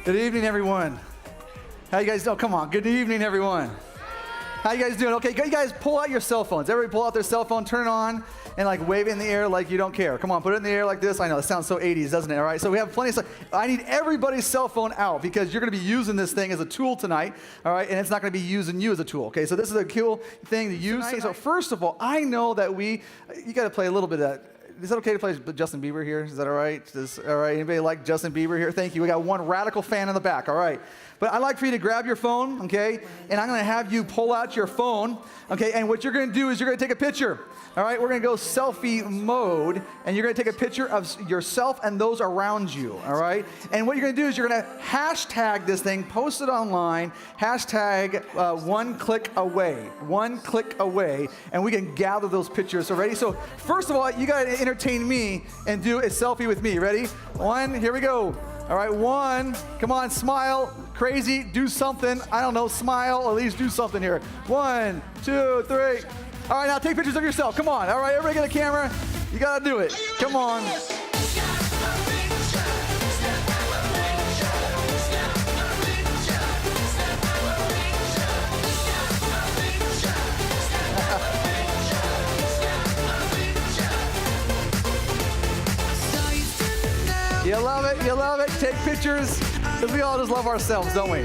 Good evening, everyone. How you guys doing? Come on. Good evening, everyone. How you guys doing? Okay, you guys pull out your cell phones. Everybody pull out their cell phone, turn it on, and like wave it in the air like you don't care. Come on, put it in the air like this. I know, it sounds so 80s, doesn't it? All right, so we have plenty of stuff. I need everybody's cell phone out because you're going to be using this thing as a tool tonight, all right? And it's not going to be using you as a tool, okay? So this is a cool thing to use tonight. So first of all, I know that you got to play a little bit of that. Is it okay to play Justin Bieber here? Is that all right? All right, anybody like Justin Bieber here? Thank you. We got one radical fan in the back, all right. But I'd like for you to grab your phone, okay, and I'm going to have you pull out your phone, okay, and what you're going to do is you're going to take a picture, all right? We're going to go selfie mode, and you're going to take a picture of yourself and those around you, all right? And what you're going to do is you're going to hashtag this thing, post it online, hashtag one click away, and we can gather those pictures. So ready? So first of all, you got to entertain me and do a selfie with me. Ready? One, here we go. All right, one, come on, smile, crazy, do something. I don't know, smile, at least do something here. 1, 2, 3. All right, now take pictures of yourself. Come on. All right, everybody get a camera. You got to do it. Come on. You love it, take pictures, because we all just love ourselves, don't we?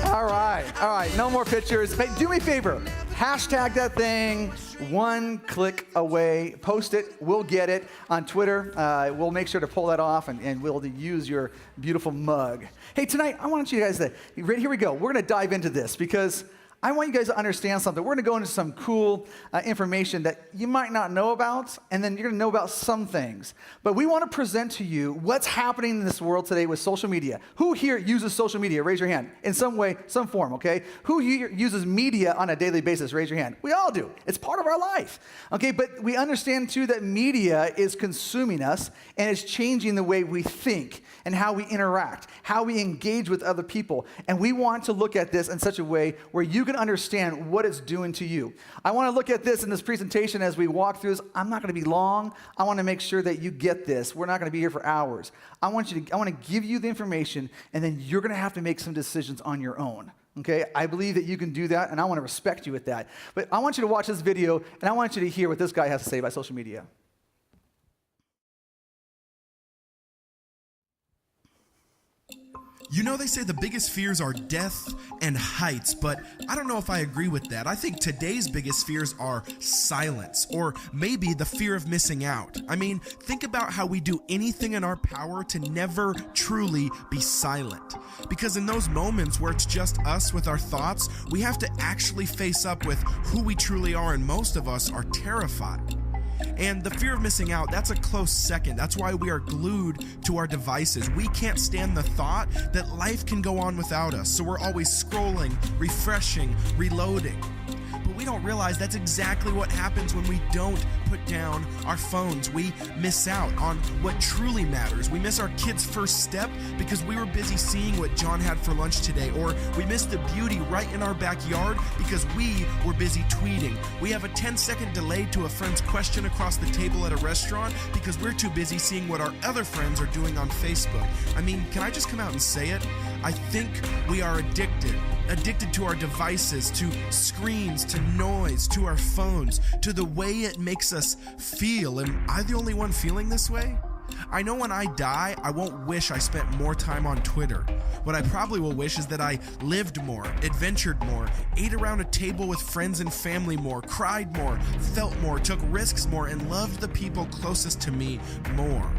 All right, no more pictures. Hey, do me a favor, hashtag that thing, one click away, post it, we'll get it on Twitter. We'll make sure to pull that off, and we'll use your beautiful mug. Hey, tonight, I want you guys to, here we go, we're going to dive into this, because I want you guys to understand something. We're going to go into some cool information that you might not know about, and then you're going to know about some things. But we want to present to you what's happening in this world today with social media. Who here uses social media? Raise your hand. In some way, some form, okay? Who here uses media on a daily basis? Raise your hand. We all do. It's part of our life, okay? But we understand, too, that media is consuming us, and it's changing the way we think and how we interact, how we engage with other people. And we want to look at this in such a way where you can understand what it's doing to you. I want to look at this in this presentation as we walk through this. I'm not going to be long. I want to make sure that you get this. We're not going to be here for hours. I want to give you the information, and then you're going to have to make some decisions on your own. Okay? I believe that you can do that, and I want to respect you with that. But I want you to watch this video, and I want you to hear what this guy has to say about social media. You know, they say the biggest fears are death and heights, but I don't know if I agree with that. I think today's biggest fears are silence, or maybe the fear of missing out. I mean, think about how we do anything in our power to never truly be silent. Because in those moments where it's just us with our thoughts, we have to actually face up with who we truly are, and most of us are terrified. And the fear of missing out, that's a close second. That's why we are glued to our devices. We can't stand the thought that life can go on without us. So we're always scrolling, refreshing, reloading. But we don't realize that's exactly what happens when we don't put down our phones. We miss out on what truly matters. We miss our kid's first step because we were busy seeing what John had for lunch today. Or we miss the beauty right in our backyard because we were busy tweeting. We have a 10-second delay to a friend's question across the table at a restaurant because we're too busy seeing what our other friends are doing on Facebook. I mean, can I just come out and say it? I think we are addicted to our devices, to screens, to noise, to our phones, to the way it makes us feel. Am I the only one feeling this way? I know when I die, I won't wish I spent more time on Twitter. What I probably will wish is that I lived more, adventured more, ate around a table with friends and family more, cried more, felt more, took risks more, and loved the people closest to me more.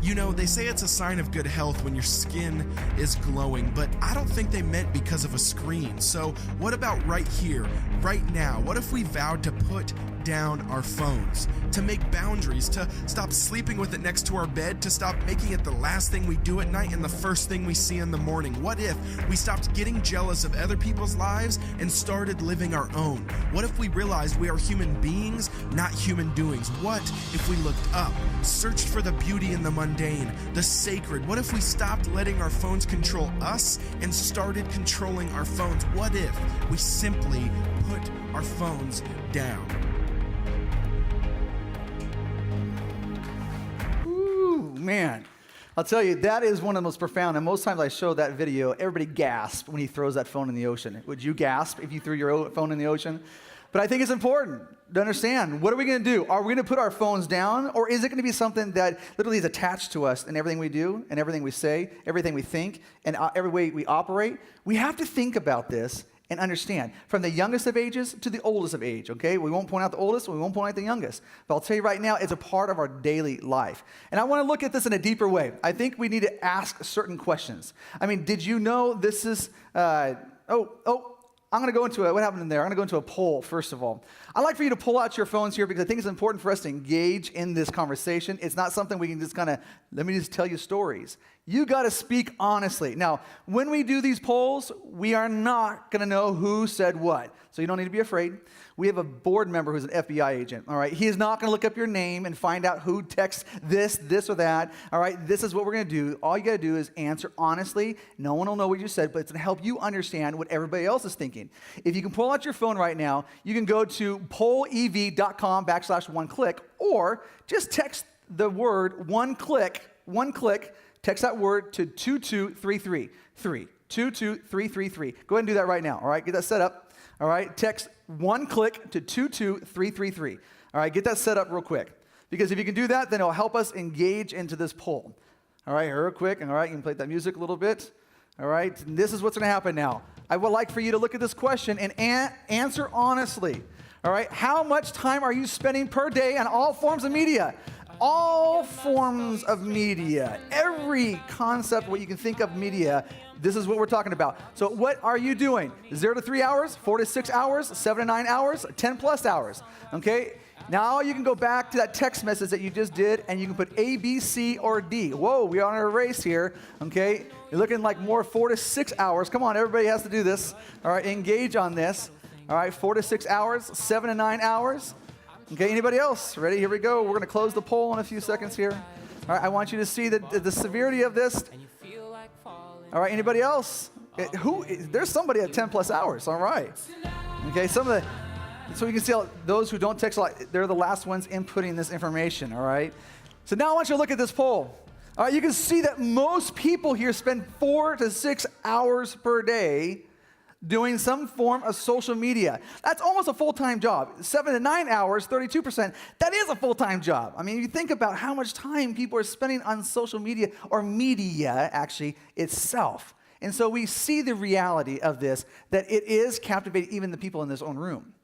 You know, they say it's a sign of good health when your skin is glowing, but I don't think they meant because of a screen. So what about right here, right now? What if we vowed to put down our phones, to make boundaries, to stop sleeping with it next to our bed, to stop making it the last thing we do at night and the first thing we see in the morning? What if we stopped getting jealous of other people's lives and started living our own? What if we realized we are human beings, not human doings? What if we looked up, searched for the beauty in the mundane, the sacred? What if we stopped letting our phones control us and started controlling our phones? What if we simply put our phones down? Man, I'll tell you, that is one of the most profound, and most times I show that video, everybody gasps when he throws that phone in the ocean. Would you gasp if you threw your phone in the ocean? But I think it's important to understand, what are we going to do? Are we going to put our phones down, or is it going to be something that literally is attached to us in everything we do, and everything we say, everything we think, and every way we operate? We have to think about this and understand, from the youngest of ages to the oldest of age, okay? We won't point out the oldest, we won't point out the youngest. But I'll tell you right now, it's a part of our daily life. And I want to look at this in a deeper way. I think we need to ask certain questions. I mean, did you know this is, I'm going to go into what happened in there? I'm going to go into a poll, first of all. I'd like for you to pull out your phones here because I think it's important for us to engage in this conversation. It's not something we can just kind of, let me just tell you stories. You got to speak honestly. Now, when we do these polls, we are not going to know who said what. So you don't need to be afraid. We have a board member who's an FBI agent, all right? He is not going to look up your name and find out who texts this, or that, all right? This is what we're going to do. All you got to do is answer honestly. No one will know what you said, but it's going to help you understand what everybody else is thinking. If you can pull out your phone right now, you can go to pollev.com/1click, or just text the word one click, text that word to 22333. 22333. Go ahead and do that right now, all right? Get that set up. All right, text one click to 22333. All right, get that set up real quick. Because if you can do that, then it'll help us engage into this poll. All right, real quick. All right, you can play that music a little bit. All right, and this is what's going to happen now. I would like for you to look at this question and answer honestly. All right, how much time are you spending per day on all forms of media? All forms of media. Every concept, what you can think of media, this is what we're talking about. So what are you doing? 0 to 3 hours, 4 to 6 hours, 7 to 9 hours, 10 plus hours, okay? Now you can go back to that text message that you just did, and you can put A, B, C, or D. Whoa, we're on a race here, okay? You're looking like more 4 to 6 hours. Come on, everybody has to do this. All right, engage on this. All right, 4 to 6 hours, 7 to 9 hours. Okay, anybody else? Ready? Here we go. We're going to close the poll in a few seconds here. All right, I want you to see the severity of this. All right, anybody else? There's somebody at 10 plus hours. All right. Okay, so you can see those who don't text a lot, they're the last ones inputting this information. All right. So now I want you to look at this poll. All right, you can see that most people here spend 4 to 6 hours per day doing some form of social media. That's almost a full-time job. 7 to 9 hours, 32%, that is a full-time job. I mean, you think about how much time people are spending on social media, or media, actually, itself. And so we see the reality of this, that it is captivating even the people in this own room,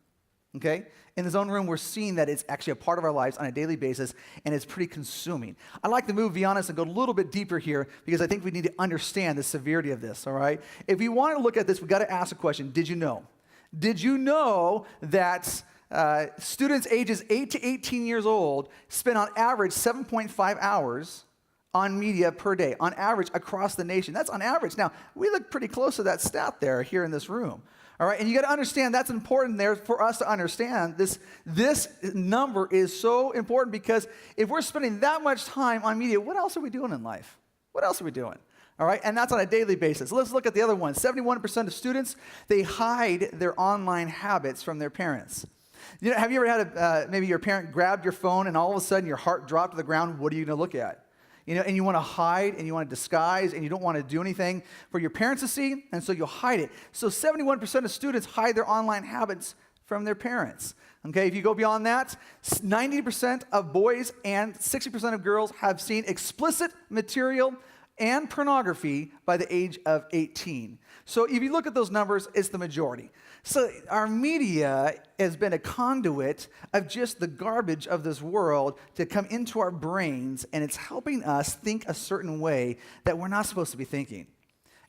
okay? In this own room, we're seeing that it's actually a part of our lives on a daily basis, and it's pretty consuming. I'd like to move beyond this and go a little bit deeper here, because I think we need to understand the severity of this, all right? If we want to look at this, we've got to ask a question. Did you know? Did you know that students ages 8 to 18 years old spend on average 7.5 hours on media per day, on average across the nation? That's on average. Now, we look pretty close to that stat there here in this room. All right, and you got to understand that's important there for us to understand. This number is so important, because if we're spending that much time on media, what else are we doing in life? What else are we doing? All right, and that's on a daily basis. Let's look at the other one. 71% of students, they hide their online habits from their parents. You know, have you ever had maybe your parent grabbed your phone and all of a sudden your heart dropped to the ground? What are you going to look at? You know, and you want to hide, and you want to disguise, and you don't want to do anything for your parents to see, and so you'll hide it. So 71% of students hide their online habits from their parents. Okay, if you go beyond that, 90% of boys and 60% of girls have seen explicit material and pornography by the age of 18. So if you look at those numbers, it's the majority. So our media has been a conduit of just the garbage of this world to come into our brains, and it's helping us think a certain way that we're not supposed to be thinking.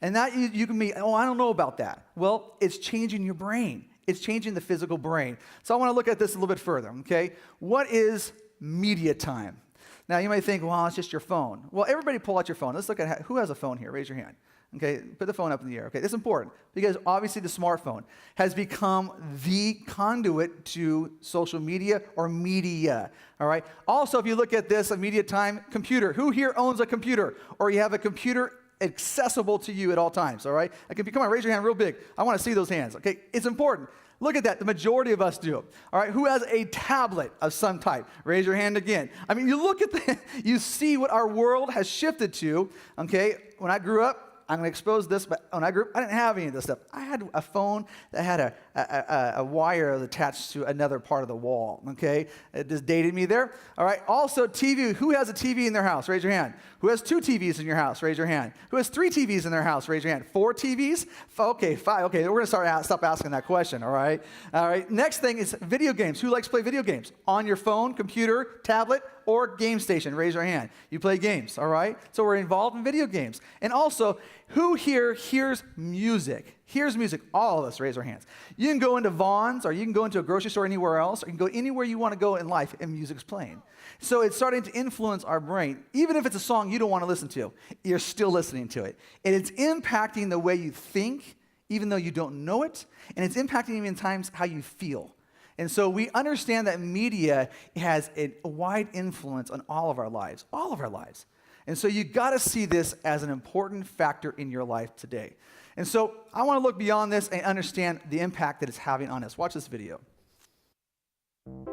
And that you can be, oh, I don't know about that. Well, it's changing your brain. It's changing the physical brain. So I want to look at this a little bit further, okay? What is media time? Now, you might think, well, it's just your phone. Well, everybody pull out your phone. Let's look at who has a phone here. Raise your hand. Okay, put the phone up in the air. Okay, this is important, because obviously the smartphone has become the conduit to social media or media, all right? Also, if you look at this, a media time, computer. Who here owns a computer, or you have a computer accessible to you at all times, all right? Come on, raise your hand real big. I want to see those hands, okay? It's important. Look at that. The majority of us do. All right. Who has a tablet of some type? Raise your hand again. I mean, you look at you see what our world has shifted to. Okay. When I grew up, I'm going to expose this, but when I grew up, I didn't have any of this stuff. I had a phone that had a wire attached to another part of the wall, okay? It just dated me there. All right, also TV. Who has a TV in their house? Raise your hand. Who has 2 TVs in your house? Raise your hand. Who has 3 TVs in their house? Raise your hand. 4 TVs? Okay, 5. Okay, we're going to stop asking that question, all right? All right, next thing is video games. Who likes to play video games? On your phone, computer, tablet, or game station? Raise your hand. You play games, all right? So we're involved in video games. And also, who here hears music? Hears music? All of us, raise our hands. You can go into Vaughn's, or you can go into a grocery store anywhere else, or you can go anywhere you want to go in life, and music's playing. So it's starting to influence our brain. Even if it's a song you don't want to listen to, you're still listening to it. And it's impacting the way you think, even though you don't know it, and it's impacting even times how you feel. And so we understand that media has a wide influence on all of our lives, all of our lives. And so you got to see this as an important factor in your life today. And so I want to look beyond this and understand the impact that it's having on us. Watch this video.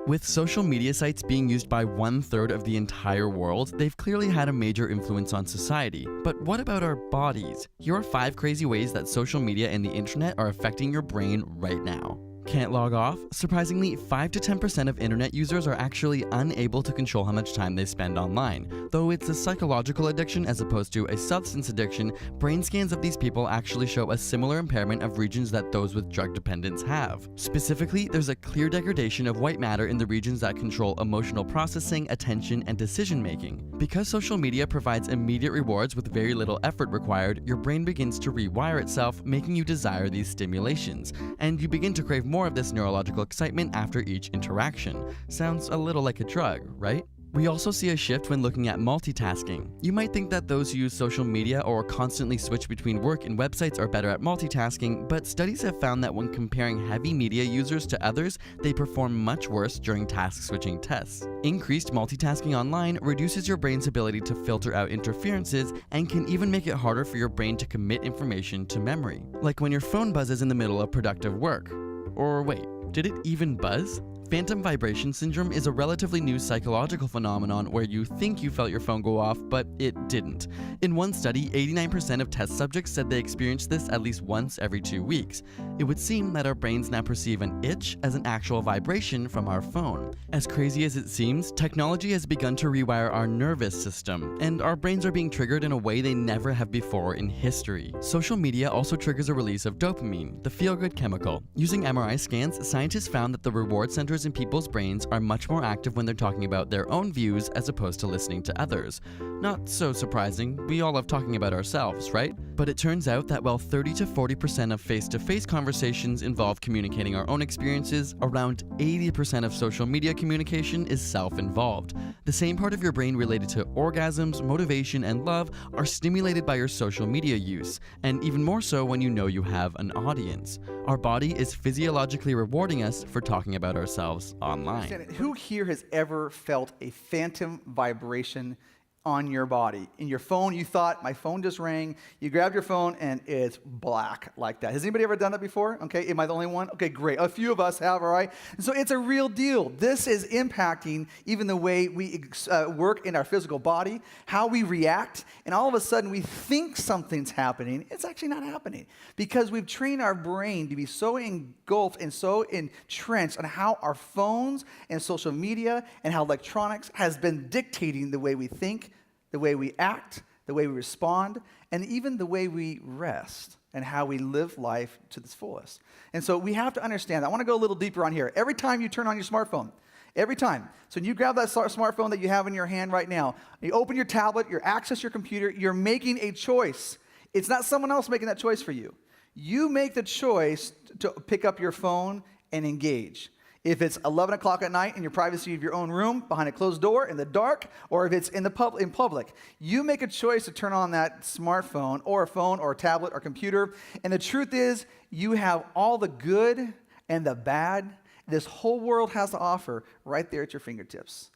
With social media sites being used by 1/3 of the entire world, they've clearly had a major influence on society. But what about our bodies? Here are 5 crazy ways that social media and the internet are affecting your brain right now. Can't log off? Surprisingly, 5 to 10% of internet users are actually unable to control how much time they spend online. Though it's a psychological addiction as opposed to a substance addiction, brain scans of these people actually show a similar impairment of regions that those with drug dependence have. Specifically, there's a clear degradation of white matter in the regions that control emotional processing, attention, and decision-making. Because social media provides immediate rewards with very little effort required, your brain begins to rewire itself, making you desire these stimulations, and you begin to crave more of this neurological excitement after each interaction. Sounds a little like a drug, right? We also see a shift when looking at multitasking. You might think that those who use social media or constantly switch between work and websites are better at multitasking, but studies have found that when comparing heavy media users to others, they perform much worse during task switching tests. Increased multitasking online reduces your brain's ability to filter out interferences and can even make it harder for your brain to commit information to memory. Like when your phone buzzes in the middle of productive work. Or wait, did it even buzz? Phantom vibration syndrome is a relatively new psychological phenomenon where you think you felt your phone go off, but it didn't. In one study, 89% of test subjects said they experienced this at least once every 2 weeks. It would seem that our brains now perceive an itch as an actual vibration from our phone. As crazy as it seems, technology has begun to rewire our nervous system, and our brains are being triggered in a way they never have before in history. Social media also triggers a release of dopamine, the feel-good chemical. Using MRI scans, scientists found that the reward centers in people's brains are much more active when they're talking about their own views as opposed to listening to others. Not so surprising, we all love talking about ourselves, right? But it turns out that while 30 to 40% of face-to-face conversations involve communicating our own experiences, around 80% of social media communication is self-involved. The same part of your brain related to orgasms, motivation, and love are stimulated by your social media use, and even more so when you know you have an audience. Our body is physiologically rewarding us for talking about ourselves online. Who here has ever felt a phantom vibration on your body? In your phone, you thought, my phone just rang. You grab your phone and it's black like that. Has anybody ever done that before? Okay, am I the only one? Okay, great. A few of us have, all right? And so it's a real deal. This is impacting even the way we work in our physical body, how we react, and all of a sudden we think something's happening. It's actually not happening because we've trained our brain to be so engulfed and so entrenched on how our phones and social media and how electronics has been dictating the way we think, the way we act, the way we respond, and even the way we rest and how we live life to its fullest. And so we have to understand that. I want to go a little deeper on here. Every time you turn on your smartphone, every time. So when you grab that smartphone that you have in your hand right now, you open your tablet, you access your computer, you're making a choice. It's not someone else making that choice for you. You make the choice to pick up your phone and engage. If it's 11 o'clock at night in your privacy of your own room, behind a closed door, in the dark, or if it's in public, you make a choice to turn on that smartphone or a phone or a tablet or computer. And the truth is, you have all the good and the bad this whole world has to offer right there at your fingertips.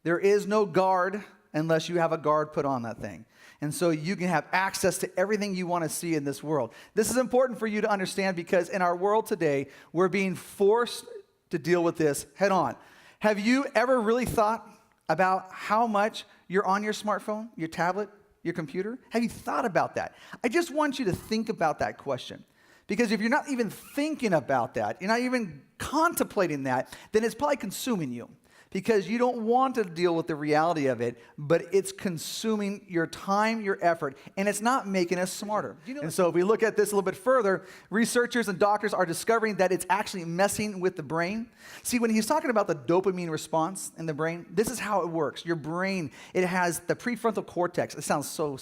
There is no guard unless you have a guard put on that thing. And so you can have access to everything you want to see in this world. This is important for you to understand because in our world today, we're being forced to deal with this head on. Have you ever really thought about how much you're on your smartphone, your tablet, your computer? Have you thought about that? I just want you to think about that question. Because if you're not even thinking about that, you're not even contemplating that, then it's probably consuming you. Because you don't want to deal with the reality of it, but it's consuming your time, your effort, and it's not making us smarter. And so if we look at this a little bit further, researchers and doctors are discovering that it's actually messing with the brain. See, when he's talking about the dopamine response in the brain, this is how it works. Your brain, it has the prefrontal cortex. It sounds so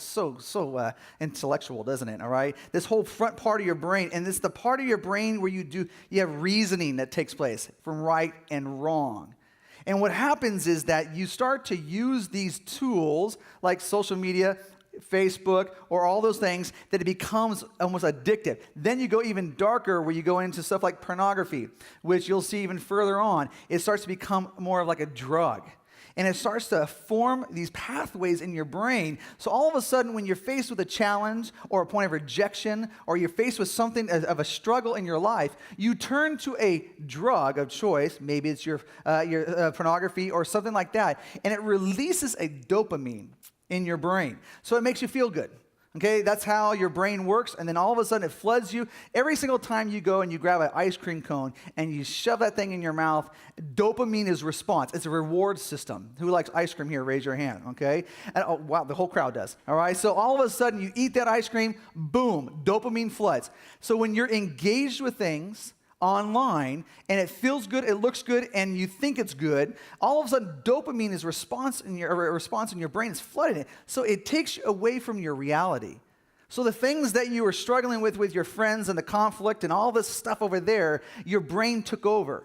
intellectual, doesn't it, all right? This whole front part of your brain, and it's the part of your brain where you have reasoning that takes place from right and wrong. And what happens is that you start to use these tools like social media, Facebook, or all those things that it becomes almost addictive. Then you go even darker where you go into stuff like pornography, which you'll see even further on. It starts to become more of like a drug. And it starts to form these pathways in your brain. So all of a sudden, when you're faced with a challenge or a point of rejection, or you're faced with something of a struggle in your life, you turn to a drug of choice. Maybe it's your pornography or something like that. And it releases a dopamine in your brain. So it makes you feel good. Okay, that's how your brain works, and then all of a sudden it floods you. Every single time you go and you grab an ice cream cone and you shove that thing in your mouth, dopamine is response. It's a reward system. Who likes ice cream here? Raise your hand, okay? And oh, wow, the whole crowd does, all right? So all of a sudden you eat that ice cream, boom, dopamine floods. So when you're engaged with things online and it feels good, it looks good, and you think it's good, all of a sudden dopamine is response in your brain is flooding it. So it takes you away from your reality. So the things that you were struggling with your friends and the conflict and all this stuff over there, your brain took over.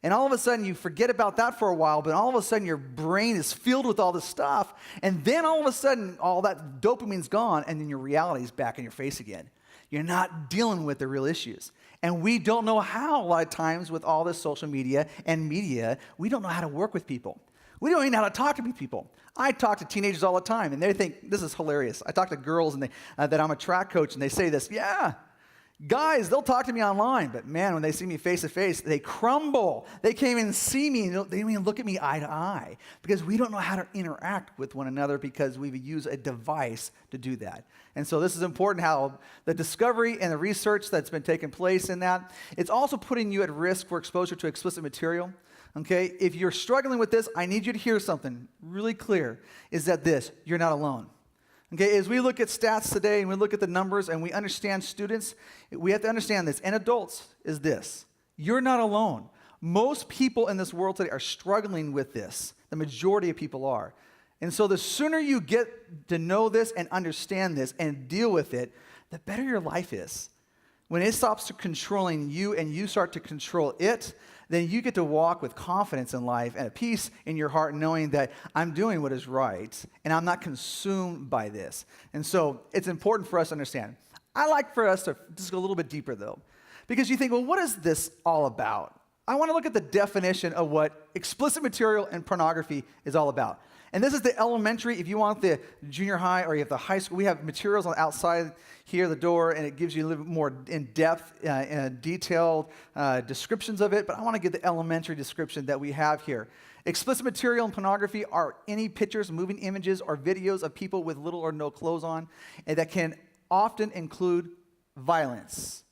And all of a sudden you forget about that for a while, but all of a sudden your brain is filled with all this stuff, and then all of a sudden all that dopamine's gone, and then your reality is back in your face again. You're not dealing with the real issues. And we don't know how, a lot of times with all this social media and media, we don't know how to work with people. We don't even know how to talk to people. I talk to teenagers all the time, and they think this is hilarious. I talk to girls and that I'm a track coach, and they say this, yeah, guys, they'll talk to me online, but man, when they see me face to face, they crumble. They can't even see me. They don't even look at me eye to eye because we don't know how to interact with one another because we've used a device to do that. And so this is important how the discovery and the research that's been taking place in that, it's also putting you at risk for exposure to explicit material. Okay, if you're struggling with this, I need you to hear something really clear, is that you're not alone. Okay, as we look at stats today and we look at the numbers and we understand students, we have to understand this, and adults, is this. You're not alone. Most people in this world today are struggling with this. The majority of people are. And so the sooner you get to know this and understand this and deal with it, the better your life is. When it stops controlling you and you start to control it, then you get to walk with confidence in life and a peace in your heart knowing that I'm doing what is right and I'm not consumed by this. And so it's important for us to understand. I like for us to just go a little bit deeper though, because you think, well, what is this all about? I want to look at the definition of what explicit material and pornography is all about. And this is the elementary. If you want the junior high or you have the high school, we have materials on the outside here, the door, and it gives you a little bit more in-depth and detailed descriptions of it. But I want to give the elementary description that we have here. Explicit material and pornography are any pictures, moving images, or videos of people with little or no clothes on, and that can often include violence.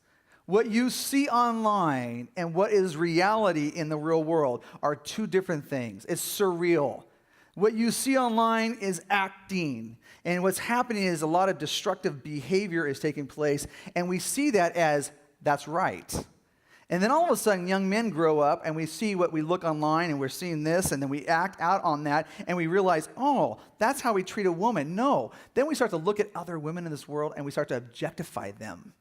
What you see online and what is reality in the real world are two different things. It's surreal. What you see online is acting, and what's happening is a lot of destructive behavior is taking place, and we see that as that's right. And then all of a sudden, young men grow up, and we see what we look online, and we're seeing this, and then we act out on that, and we realize, oh, that's how we treat a woman. No. Then we start to look at other women in this world, and we start to objectify them.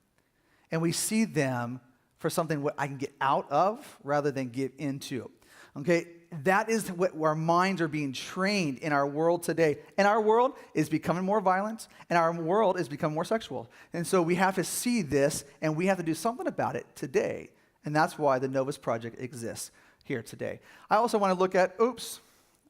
And we see them for something what I can get out of rather than get into. Okay, that is what our minds are being trained in our world today. And our world is becoming more violent, and our world is becoming more sexual. And so we have to see this, and we have to do something about it today. And that's why the Novus Project exists here today. I also want to look at,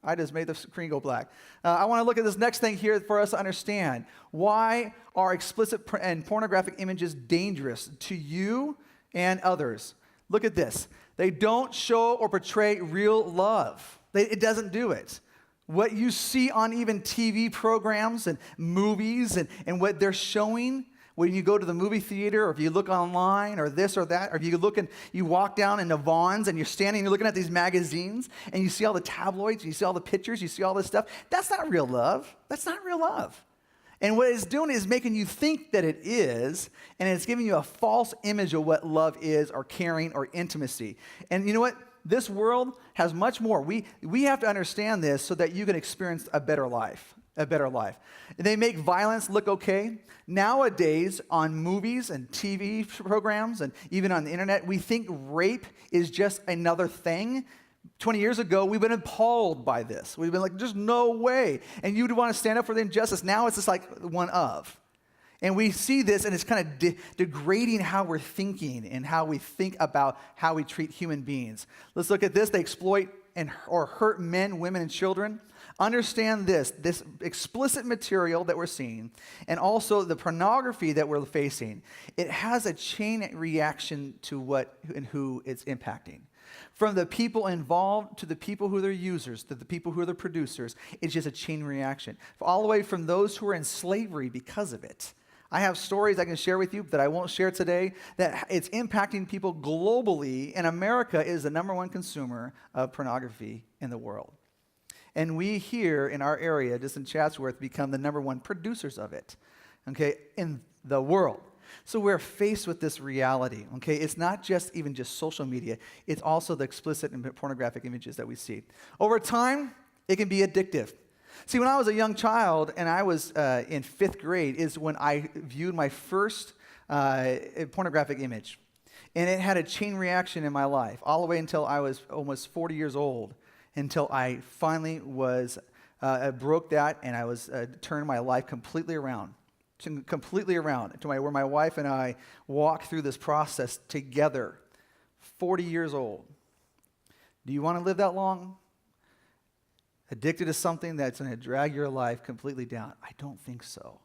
I just made the screen go black. I want to look at this next thing here for us to understand. Why are explicit and pornographic images dangerous to you and others? Look at this. They don't show or portray real love. It doesn't do it. What you see on even TV programs and movies and what they're showing when you go to the movie theater, or if you look online, or this or that, or if you look and you walk down into Vaughn's and you're standing and you're looking at these magazines and you see all the tabloids, you see all the pictures, you see all this stuff, that's not real love. That's not real love. And what it's doing is making you think that it is, and it's giving you a false image of what love is, or caring, or intimacy. And you know what? This world has much more. We have to understand this so that you can experience a better life. A better life. They make violence look okay. Nowadays, on movies and TV programs and even on the internet, we think rape is just another thing. 20 years ago, we've been appalled by this. We've been like, there's no way. And you'd want to stand up for the injustice. Now it's just like one of. And we see this, and it's kind of degrading how we're thinking and how we think about how we treat human beings. Let's look at this. They exploit or hurt men, women, and children. Understand this explicit material that we're seeing, and also the pornography that we're facing, it has a chain reaction to what and who it's impacting. From the people involved to the people who are their users, to the people who are the producers, it's just a chain reaction. All the way from those who are in slavery because of it. I have stories I can share with you that I won't share today, that it's impacting people globally, and America is the number one consumer of pornography in the world. And we here in our area, just in Chatsworth, become the number one producers of it, okay, in the world. So we're faced with this reality, okay? It's not just social media. It's also the explicit and pornographic images that we see. Over time, it can be addictive. See, when I was a young child and I was in 5th grade is when I viewed my first pornographic image. And it had a chain reaction in my life all the way until I was almost 40 years old, until I finally broke that, and I was turned my life completely around to where my wife and I walked through this process together, 40 years old. Do you want to live that long? Addicted to something that's going to drag your life completely down? I don't think so.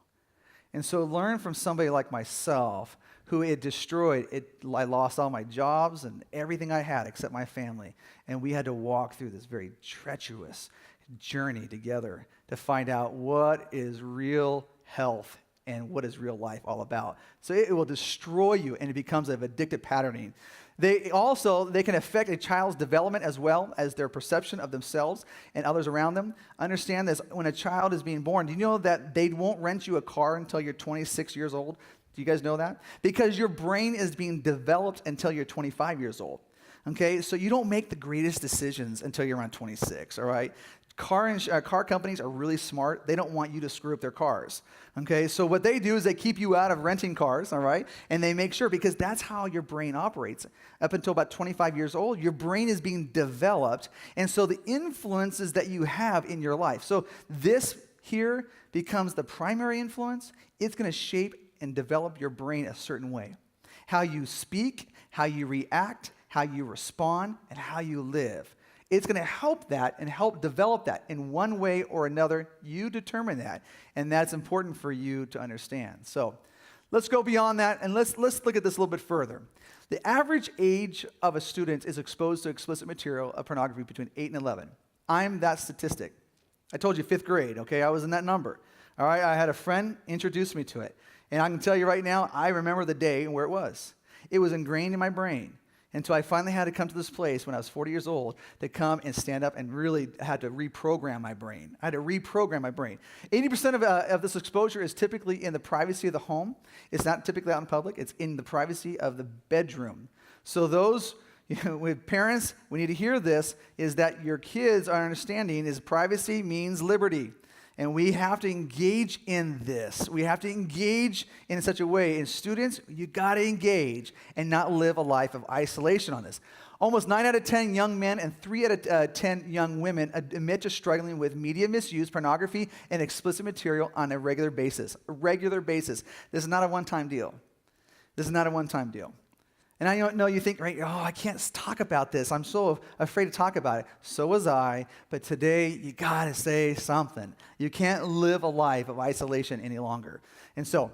And so learn from somebody like myself, who it destroyed. I lost all my jobs and everything I had except my family. And we had to walk through this very treacherous journey together to find out what is real health and what is real life all about. So it will destroy you, and it becomes an addictive patterning. They can affect a child's development as well as their perception of themselves and others around them. Understand this, when a child is being born, do you know that they won't rent you a car until you're 26 years old? Do you guys know that? Because your brain is being developed until you're 25 years old. Okay, so you don't make the greatest decisions until you're around 26, all right? Car companies are really smart. They don't want you to screw up their cars. Okay, so what they do is they keep you out of renting cars, all right? And they make sure, because that's how your brain operates. Up until about 25 years old, your brain is being developed. And so the influences that you have in your life. So this here becomes the primary influence. It's going to shape and develop your brain a certain way. How you speak, how you react, how you respond, and how you live. It's going to help that and help develop that in one way or another. You determine that, and that's important for you to understand. So let's go beyond that, and let's look at this a little bit further. The average age of a student is exposed to explicit material of pornography between 8 and 11. I'm that statistic. I told you 5th grade, okay? I was in that number. All right, I had a friend introduce me to it, and I can tell you right now, I remember the day and where it was. It was ingrained in my brain. Until I finally had to come to this place when I was 40 years old to come and stand up and really had to reprogram my brain. I had to reprogram my brain. 80% of this exposure is typically in the privacy of the home. It's not typically out in public. It's in the privacy of the bedroom. So those with parents, we need to hear this, is that your kids are understanding is privacy means liberty. And we have to engage in this. We have to engage in such a way. And students, you got to engage and not live a life of isolation on this. Almost 9 out of 10 young men and 3 out of 10 young women admit to struggling with media misuse, pornography, and explicit material on a regular basis. A regular basis. This is not a one-time deal. This is not a one-time deal. And I know you think, right, oh, I can't talk about this. I'm so afraid to talk about it. So was I. But today, you got to say something. You can't live a life of isolation any longer. And so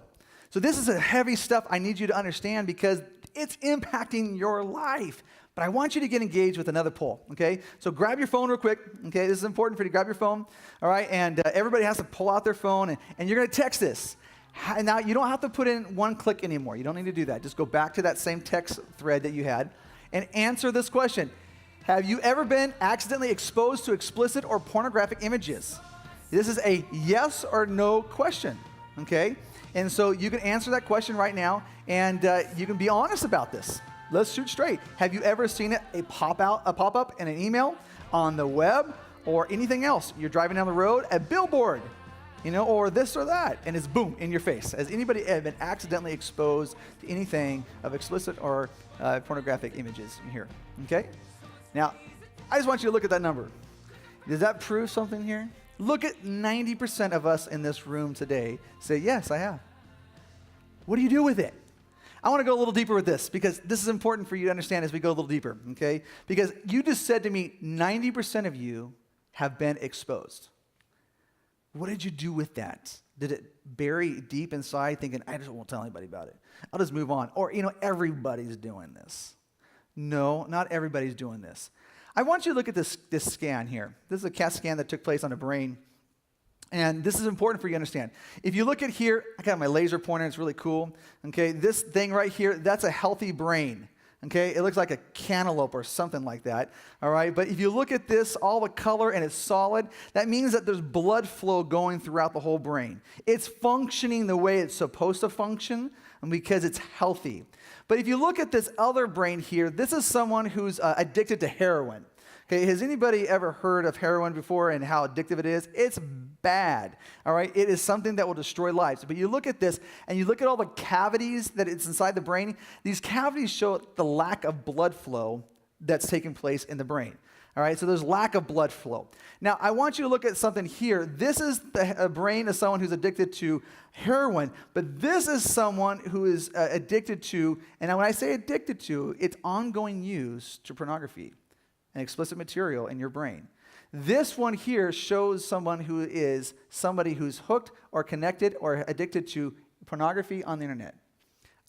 this is a heavy stuff I need you to understand because it's impacting your life. But I want you to get engaged with another poll, okay? So grab your phone real quick, okay? This is important for you to grab your phone, all right? And everybody has to pull out their phone, and you're going to text this. Now, you don't have to put in one click anymore. You don't need to do that. Just go back to that same text thread that you had and answer this question. Have you ever been accidentally exposed to explicit or pornographic images? This is a yes or no question, okay? And so you can answer that question right now, and you can be honest about this. Let's shoot straight. Have you ever seen a pop-up in an email, on the web, or anything else? You're driving down the road, a billboard, or this or that, and it's boom, in your face. Has anybody ever been accidentally exposed to anything of explicit or pornographic images in here? Okay? Now, I just want you to look at that number. Does that prove something here? Look at 90% of us in this room today say, yes, I have. What do you do with it? I want to go a little deeper with this because this is important for you to understand as we go a little deeper, okay? Because you just said to me, 90% of you have been exposed. What did you do with that? Did it bury deep inside thinking, I just won't tell anybody about it. I'll just move on. Or, everybody's doing this. No, not everybody's doing this. I want you to look at this scan here. This is a CAT scan that took place on a brain. And this is important for you to understand. If you look at here, I got my laser pointer. It's really cool. Okay, this thing right here, that's a healthy brain. Okay, it looks like a cantaloupe or something like that. All right, but if you look at this, all the color and it's solid, that means that there's blood flow going throughout the whole brain. It's functioning the way it's supposed to function because it's healthy. But if you look at this other brain here, this is someone who's addicted to heroin. Okay, has anybody ever heard of heroin before and how addictive it is? It's bad, all right? It is something that will destroy lives. But you look at this, and you look at all the cavities that it's inside the brain. These cavities show the lack of blood flow that's taking place in the brain, all right? So there's lack of blood flow. Now, I want you to look at something here. This is the brain of someone who's addicted to heroin, but this is someone who is addicted to, and when I say addicted to, it's ongoing use to pornography and explicit material in your brain. This one here shows someone who is somebody who's hooked or connected or addicted to pornography on the internet.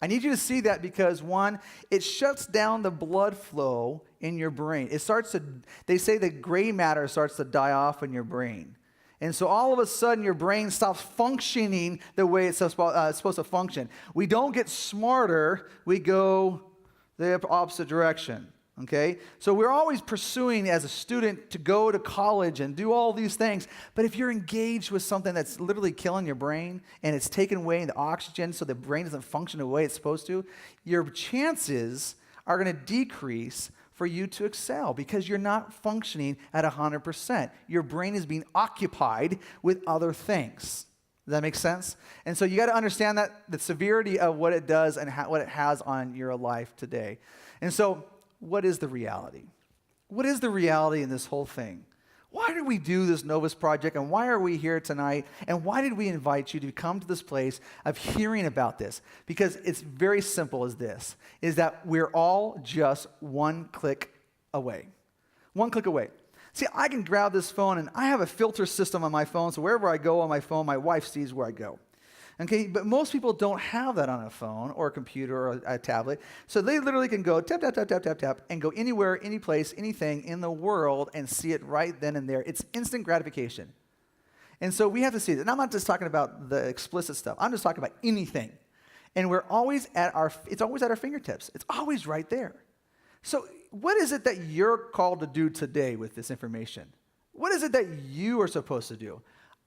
I need you to see that because, one, it shuts down the blood flow in your brain. They say the gray matter starts to die off in your brain. And so all of a sudden, your brain stops functioning the way it's supposed to function. We don't get smarter, we go the opposite direction. Okay? So we're always pursuing as a student to go to college and do all these things. But if you're engaged with something that's literally killing your brain and it's taking away the oxygen so the brain doesn't function the way it's supposed to, your chances are going to decrease for you to excel because you're not functioning at 100%. Your brain is being occupied with other things. Does that make sense? And so you got to understand that the severity of what it does and what it has on your life today. And so what is the reality? What is the reality in this whole thing? Why did we do this Novus Project, and why are we here tonight? And why did we invite you to come to this place of hearing about this? Because it's very simple as this, is that we're all just one click away. One click away. See, I can grab this phone, and I have a filter system on my phone, so wherever I go on my phone, my wife sees where I go. Okay, but most people don't have that on a phone or a computer or a tablet. So they literally can go tap, tap, tap, tap, tap, tap, and go anywhere, any place, anything in the world and see it right then and there. It's instant gratification. And so we have to see that. And I'm not just talking about the explicit stuff. I'm just talking about anything. And it's always at our fingertips. It's always right there. So what is it that you're called to do today with this information? What is it that you are supposed to do?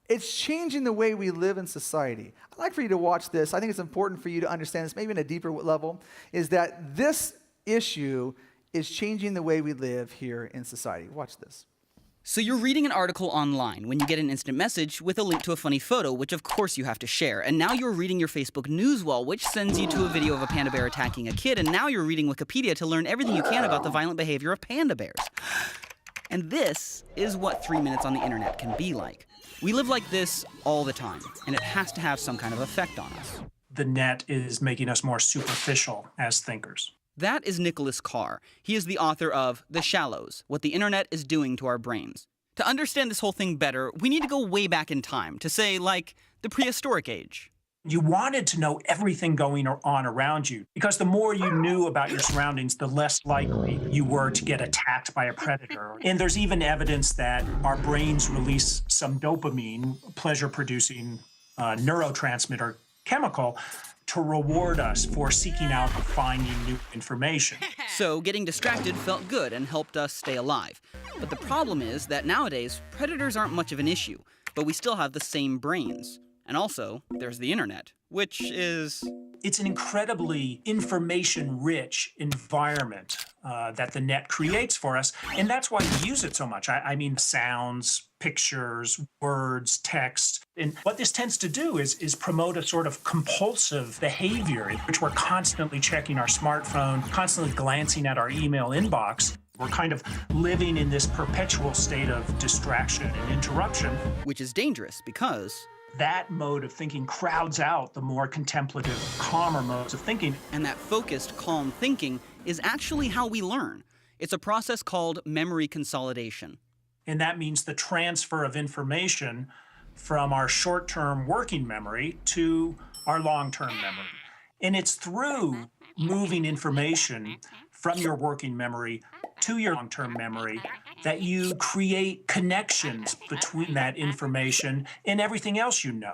It's changing the way we live in society. I'd like for you to watch this. I think it's important for you to understand this, maybe in a deeper level, is that this issue is changing the way we live here in society. Watch this. So you're reading an article online when you get an instant message with a link to a funny photo, which of course you have to share. And now you're reading your Facebook news wall, which sends you to a video of a panda bear attacking a kid. And now you're reading Wikipedia to learn everything you can about the violent behavior of panda bears. And this is what 3 minutes on the internet can be like. We live like this all the time, and it has to have some kind of effect on us. The net is making us more superficial as thinkers. That is Nicholas Carr. He is the author of The Shallows, What the Internet is Doing to Our Brains. To understand this whole thing better, we need to go way back in time, to say, like, the prehistoric age. You wanted to know everything going on around you, because the more you knew about your surroundings, the less likely you were to get attacked by a predator. And there's even evidence that our brains release some dopamine, pleasure-producing neurotransmitter chemical, to reward us for seeking out and finding new information. So getting distracted felt good and helped us stay alive. But the problem is that nowadays, predators aren't much of an issue, but we still have the same brains. And also, there's the internet, which is... It's an incredibly information-rich environment that the net creates for us, and that's why we use it so much. I mean, sounds, pictures, words, text. And what this tends to do is promote a sort of compulsive behavior in which we're constantly checking our smartphone, constantly glancing at our email inbox. We're kind of living in this perpetual state of distraction and interruption. Which is dangerous because... that mode of thinking crowds out the more contemplative, calmer modes of thinking. And that focused, calm thinking is actually how we learn. It's a process called memory consolidation. And that means the transfer of information from our short-term working memory to our long-term memory. And it's through moving information from your working memory to your long-term memory that you create connections between that information and everything else you know.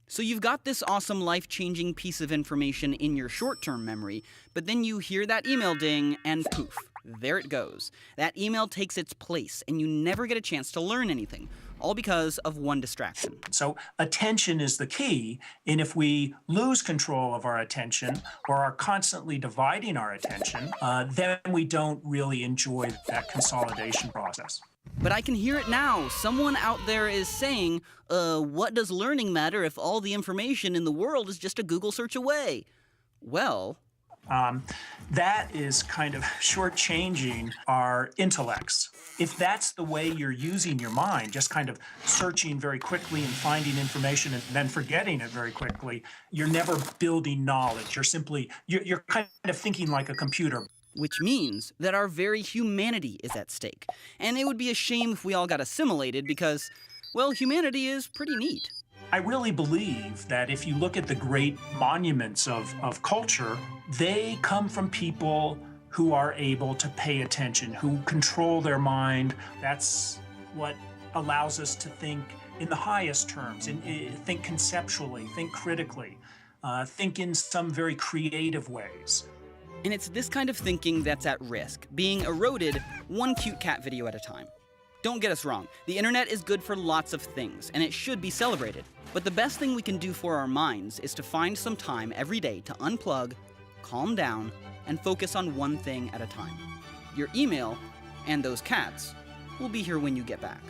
So you've got this awesome life-changing piece of information in your short-term memory, but then you hear that email ding and poof, there it goes. That email takes its place and you never get a chance to learn anything, all because of one distraction. So attention is the key, and if we lose control of our attention or are constantly dividing our attention, then we don't really enjoy that consolidation process. But I can hear it now. Someone out there is saying, what does learning matter if all the information in the world is just a Google search away? Well... that is kind of shortchanging our intellects. If that's the way you're using your mind, just kind of searching very quickly and finding information and then forgetting it very quickly, you're never building knowledge. You're kind of thinking like a computer. Which means that our very humanity is at stake. And it would be a shame if we all got assimilated because, well, humanity is pretty neat. I really believe that if you look at the great monuments of culture, they come from people who are able to pay attention, who control their mind. That's what allows us to think in the highest terms, and think conceptually, think critically, think in some very creative ways. And it's this kind of thinking that's at risk, being eroded one cute cat video at a time. Don't get us wrong, the internet is good for lots of things, and it should be celebrated. But the best thing we can do for our minds is to find some time every day to unplug, calm down, and focus on one thing at a time. Your email, and those cats, will be here when you get back.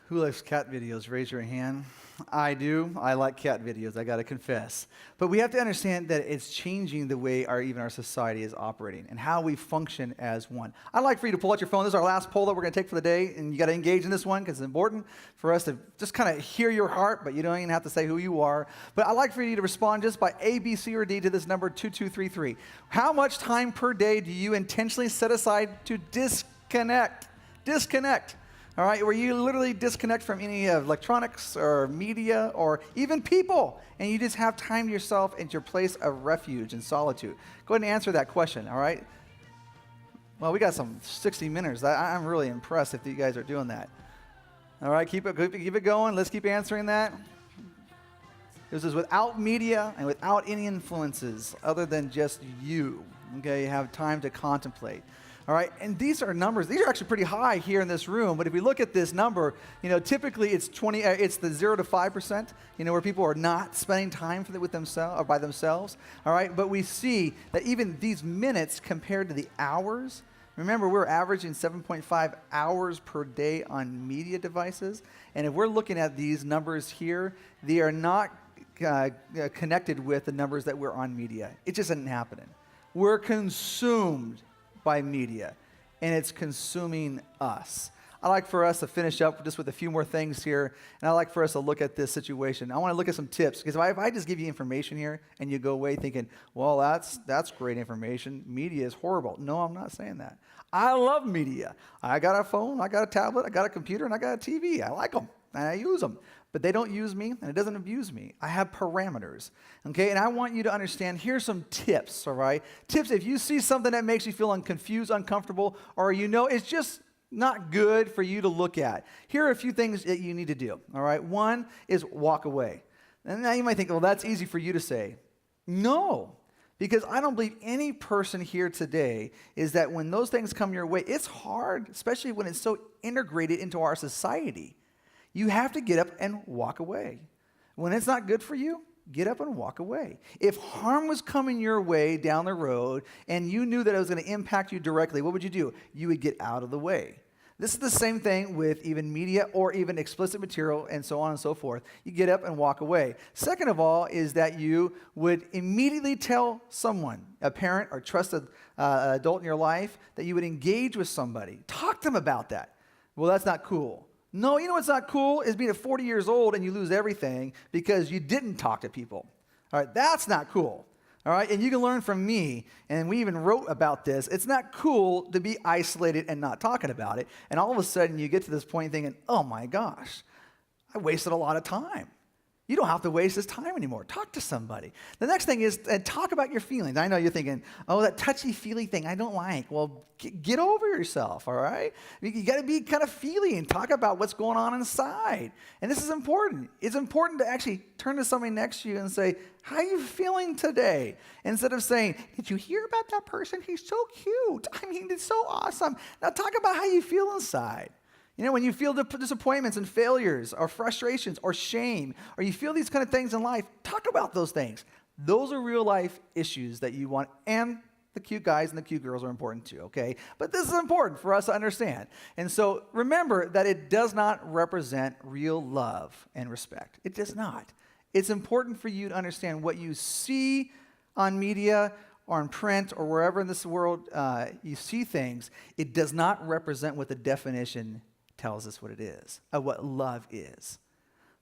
Who likes cat videos? Raise your hand. I do. I like cat videos, I gotta confess. But we have to understand that it's changing the way even our society is operating and how we function as one. I'd like for you to pull out your phone. This is our last poll that we're gonna take for the day, and you gotta engage in this one because it's important for us to just kind of hear your heart, but you don't even have to say who you are. But I'd like for you to respond just by A, B, C, or D to this number 2233. How much time per day do you intentionally set aside to disconnect? Disconnect. All right, where you literally disconnect from any electronics or media or even people, and you just have time to yourself and your place of refuge and solitude. Go ahead and answer that question, all right? Well, we got some 60 minutes. I'm really impressed if you guys are doing that. All right, keep it going. Let's keep answering that. This is without media and without any influences other than just you. Okay, you have time to contemplate. All right, and these are numbers. These are actually pretty high here in this room. But if we look at this number, typically it's it's the 0 to 5%. Where people are not spending time with themselves or by themselves. All right, but we see that even these minutes compared to the hours. Remember, we're averaging 7.5 hours per day on media devices, and if we're looking at these numbers here, they are not connected with the numbers that we're on media. It just isn't happening. We're consumed by media, and it's consuming us. I'd like for us to finish up just with a few more things here, and I'd like for us to look at this situation. I want to look at some tips, because if I just give you information here and you go away thinking, well, that's great information, media is horrible. No, I'm not saying that. I love media. I got a phone, I got a tablet, I got a computer, and I got a TV. I like them, and I use them. But they don't use me, and it doesn't abuse me. I have parameters, okay? And I want you to understand, here's some tips, all right? Tips, if you see something that makes you feel confused, uncomfortable, or you know it's just not good for you to look at, here are a few things that you need to do, all right? One is walk away. And now you might think, well, that's easy for you to say. No, because I don't believe any person here today is that when those things come your way, it's hard, especially when it's so integrated into our society. You have to get up and walk away. When it's not good for you, get up and walk away. If harm was coming your way down the road and you knew that it was going to impact you directly, what would you do? You would get out of the way. This is the same thing with even media or even explicit material and so on and so forth. You get up and walk away. Second of all is that you would immediately tell someone, a parent or trusted adult in your life, that you would engage with somebody. Talk to them about that. Well, that's not cool. No, you know what's not cool is being at 40 years old and you lose everything because you didn't talk to people. All right, that's not cool. All right, and you can learn from me, and we even wrote about this. It's not cool to be isolated and not talking about it, and all of a sudden you get to this point thinking, oh my gosh, I wasted a lot of time. You don't have to waste this time anymore. Talk to somebody. The next thing is talk about your feelings. I know you're thinking, oh, that touchy-feely thing I don't like. Well, get over yourself, all right? You got to be kind of feely and talk about what's going on inside. And this is important. It's important to actually turn to somebody next to you and say, how are you feeling today? Instead of saying, did you hear about that person? He's so cute. I mean, it's so awesome. Now talk about how you feel inside. You know, when you feel disappointments and failures or frustrations or shame, or you feel these kind of things in life, talk about those things. Those are real life issues that you want, and the cute guys and the cute girls are important too, okay? But this is important for us to understand. And so remember that it does not represent real love and respect. It does not. It's important for you to understand what you see on media or in print or wherever in this world you see things. It does not represent what the definition tells us what it is, of what love is.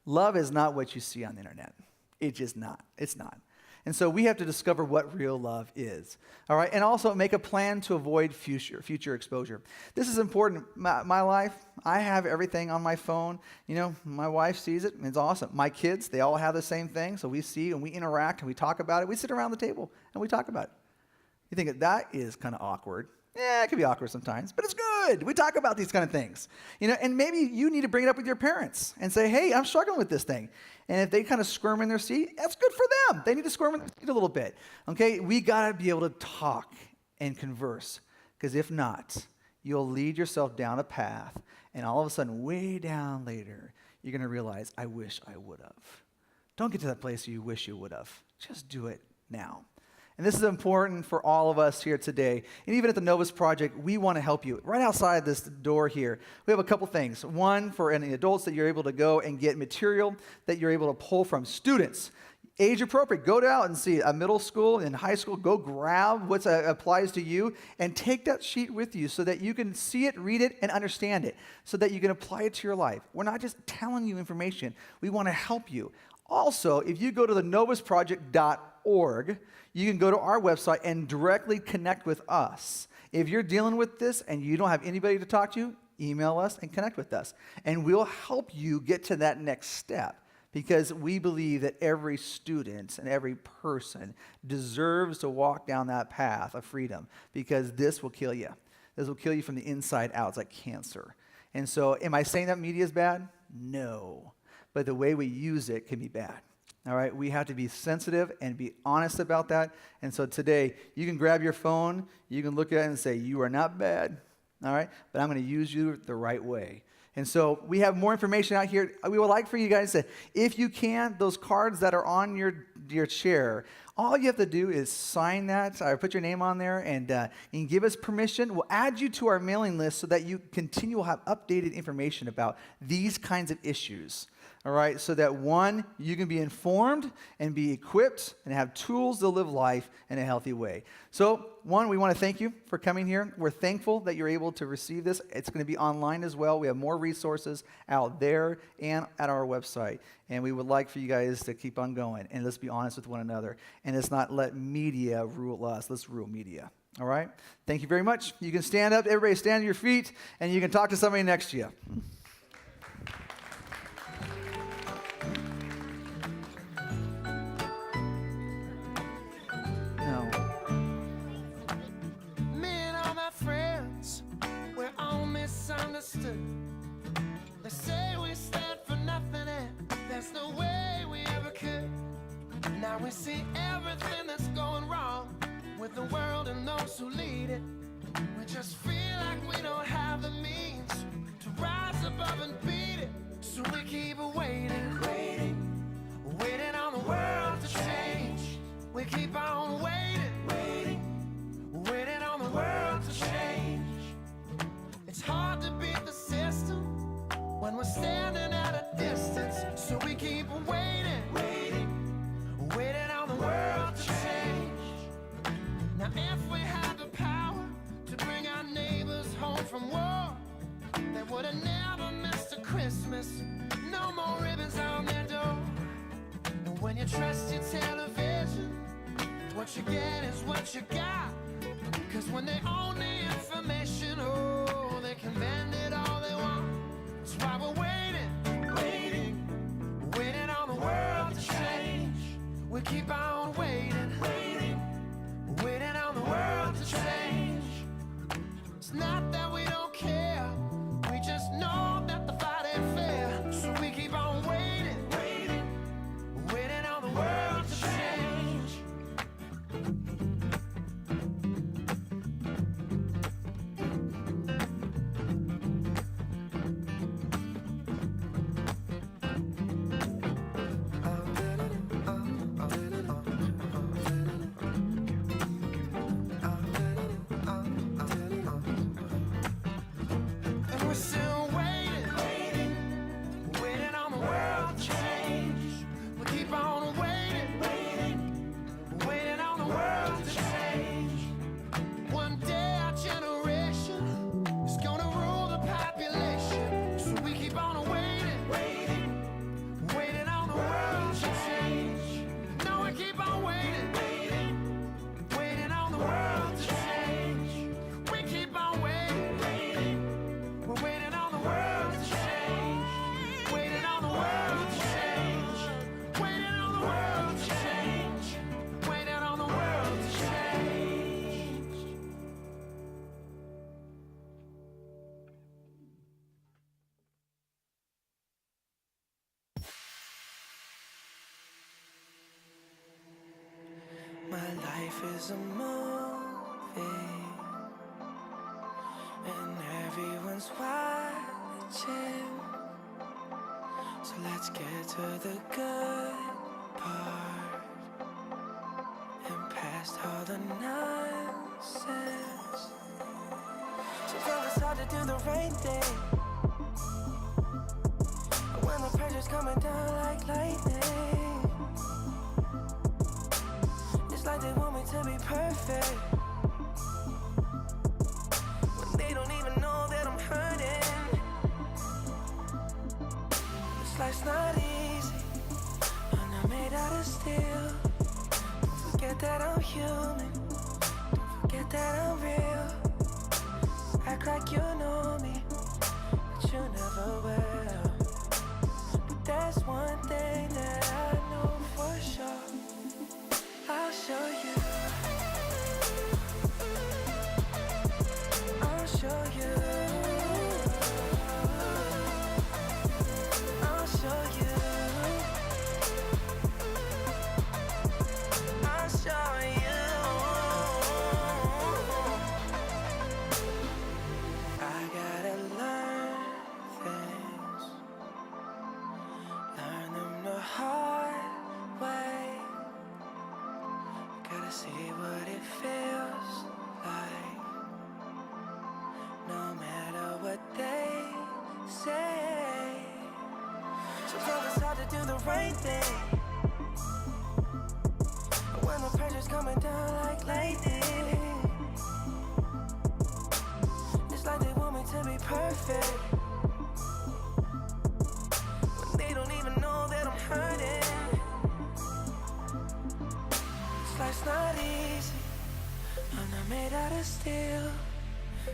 Love is not what you see on the internet. It's just not. It's not. And so we have to discover what real love is. All right, and also make a plan to avoid future exposure. This is important. My life, I have everything on my phone. You know, my wife sees it, and it's awesome. My kids, they all have the same thing, so we see and we interact and we talk about it. We sit around the table and we talk about it. You think that is kind of awkward. Yeah, it can be awkward sometimes, but it's good. We talk about these kind of things. You know, and maybe you need to bring it up with your parents and say, hey, I'm struggling with this thing. And if they kind of squirm in their seat, that's good for them. They need to squirm in their seat a little bit. Okay, we got to be able to talk and converse, because if not, you'll lead yourself down a path, and all of a sudden, way down later, you're going to realize, I wish I would have. Don't get to that place where you wish you would have. Just do it now. And this is important for all of us here today. And even at the Novus Project, we want to help you. Right outside this door here, we have a couple things. One, for any adults, that you're able to go and get material that you're able to pull from students. Age appropriate, go out and see a middle school and high school, go grab what applies to you and take that sheet with you so that you can see it, read it, and understand it, so that you can apply it to your life. We're not just telling you information, we want to help you. Also, if you go to the novusproject.org, you can go to our website and directly connect with us. If you're dealing with this and you don't have anybody to talk to, email us and connect with us. And we'll help you get to that next step, because we believe that every student and every person deserves to walk down that path of freedom, because this will kill you. This will kill you from the inside out. It's like cancer. And so am I saying that media is bad? No. But the way we use it can be bad. All right, we have to be sensitive and be honest about that. And so today, you can grab your phone, you can look at it and say, you are not bad, all right, but I'm going to use you the right way. And so we have more information out here. We would like for you guys to, if you can, those cards that are on your chair, all you have to do is sign that, or put your name on there, and give us permission. We'll add you to our mailing list so that you will have updated information about these kinds of issues. all right, so that one, you can be informed and be equipped and have tools to live life in a healthy way. So, one, we want to thank you for coming here. We're thankful that you're able to receive this. It's going to be online as well. We have more resources out there and at our website. And we would like for you guys to keep on going. And let's be honest with one another. And let's not let media rule us. Let's rule media. All right? Thank you very much. You can stand up. Everybody stand on your feet. And you can talk to somebody next to you. Misunderstood. They say we stand for nothing, and there's no way we ever could. Now we see everything that's going wrong with the world and those who lead it. We just feel like we don't have the means to rise above and beat it. So we keep waiting, waiting on the world to change. We keep on waiting on the world to change. It's hard to beat the system when we're standing at a distance. So we keep waiting on the world to change. Now if we had the power to bring our neighbors home from war, they would have never missed a Christmas. No more ribbons on their door. And when you trust your television, what you get is what you got. Cause when they own the information, oh, they can bend it all they want. That's why we're waiting on the world to change. We keep on waiting on the world to change. It's not that we don't care, we just know that the fight ain't fair. So we keep on waiting on the world to change. And we're still waiting on the world to change. We keep on waiting on the world to change. One day our generation is gonna rule the population. So we keep on waiting on the world to change. No, we keep on waiting on the world to change. We keep on waiting. We're waiting on the world to change. Waiting on the world to change. Waiting on the world to change. Waiting on the world to change. My life is a movie, and everyone's watching. So let's get to the good part and past all the nonsense. Sometimes it's hard to do the right thing, but when the pressure's coming down like lightning, it's like they want me to be perfect when they don't even know that I'm hurting. This life's not easy, I'm not made out of steel. Don't forget that I'm human, don't forget that I'm real. Act like you know me, but you never will. But there's one thing that I know for sure, I'll show you. I'll show you. I'll show you. I'll show you. I gotta learn things, learn them the hard way. Gotta see what it feels like, no matter what they say. Sometimes right thing. When the pressure's coming down like lightning, it's like they want me to be perfect, when they don't even know that I'm hurting. This life's not easy, I'm not made out of steel.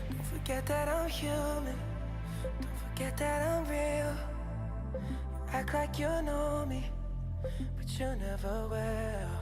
Don't forget that I'm human, don't forget that I'm real. You act like you know me, but you never will.